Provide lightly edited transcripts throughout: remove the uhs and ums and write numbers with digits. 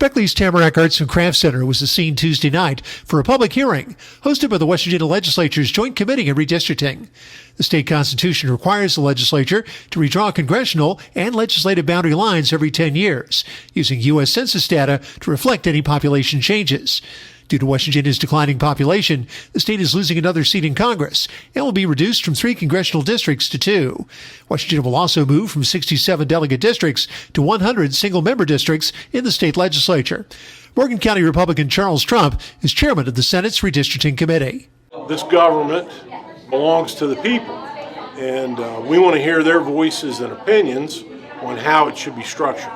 Beckley's Tamarack Arts and Crafts Center was the scene Tuesday night for a public hearing hosted by the West Virginia Legislature's Joint Committee on Redistricting. The state constitution requires the legislature to redraw congressional and legislative boundary lines every 10 years, using U.S. Census data to reflect any population changes. Due to West Virginia's declining population, the state is losing another seat in Congress and will be reduced from 3 congressional districts to 2. West Virginia will also move from 67 delegate districts to 100 single-member districts in the state legislature. Morgan County Republican Charles Trump is chairman of the Senate's Redistricting Committee. This government belongs to the people, and we want to hear their voices and opinions on how it should be structured.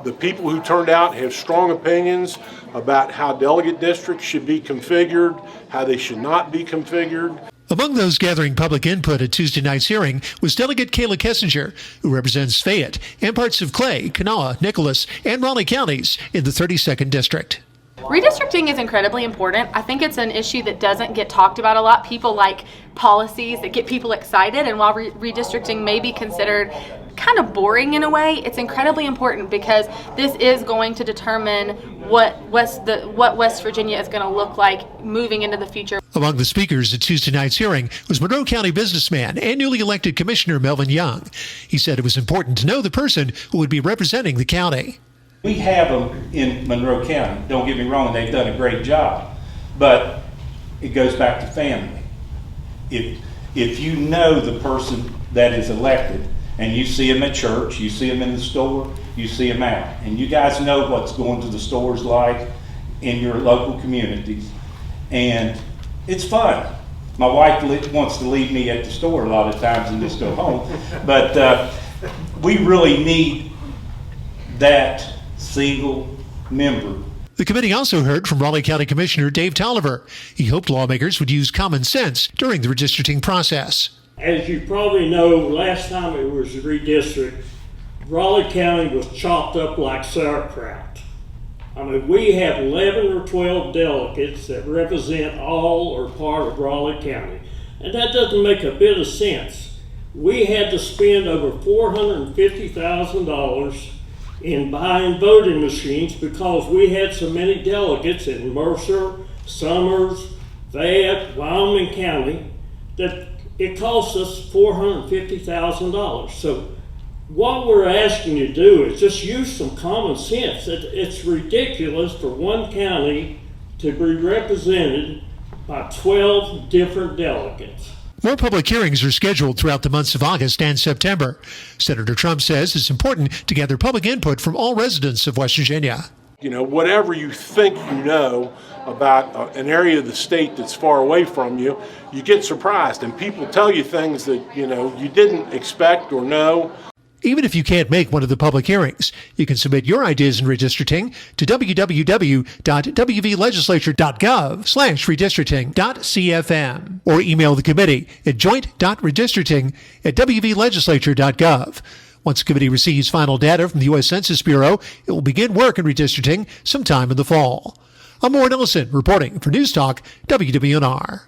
The people who turned out have strong opinions about how delegate districts should be configured, how they should not be configured. Among those gathering public input at Tuesday night's hearing was Delegate Kayla Kessinger, who represents Fayette and parts of Clay, Kanawha, Nicholas, and Raleigh counties in the 32nd District. Redistricting is incredibly important. I think it's an issue that doesn't get talked about a lot. People like policies that get people excited, and while redistricting may be considered kind of boring in a way, it's incredibly important because this is going to determine what West Virginia is going to look like moving into the future. Among the speakers at Tuesday night's hearing was Monroe County businessman and newly elected Commissioner Melvin Young. He said it was important to know the person who would be representing the county. We have them in Monroe County. Don't get me wrong, they've done a great job, but it goes back to family. If you know the person that is elected, and you see them at church, you see them in the store, you see them out, and you guys know what's going to the stores like in your local communities, and it's fun. My wife wants to leave me at the store a lot of times and just go home, but we really need that single member. The committee also heard from Raleigh County Commissioner Dave Toliver. He hoped lawmakers would use common sense during the redistricting process. As you probably know, last time it was redistricted, Raleigh County was chopped up like sauerkraut. I mean, we have 11 or 12 delegates that represent all or part of Raleigh County, and that doesn't make a bit of sense. We had to spend over $450,000 in buying voting machines because we had so many delegates in Mercer, Summers, Fayette, Wyoming County that it cost us $450,000. So what we're asking you to do is just use some common sense. It's ridiculous for one county to be represented by 12 different delegates. More public hearings are scheduled throughout the months of August and September. Senator Trump says it's important to gather public input from all residents of West Virginia. You know, whatever you think you know about an area of the state that's far away from you, you get surprised, and people tell you things that, you know, you didn't expect or know. Even if you can't make one of the public hearings, you can submit your ideas in redistricting to www.wvlegislature.gov/redistricting.cfm or email the committee at joint.redistricting@wvlegislature.gov. Once the committee receives final data from the U.S. Census Bureau, it will begin work in redistricting sometime in the fall. I'm Warren Ellison reporting for News Talk WWNR.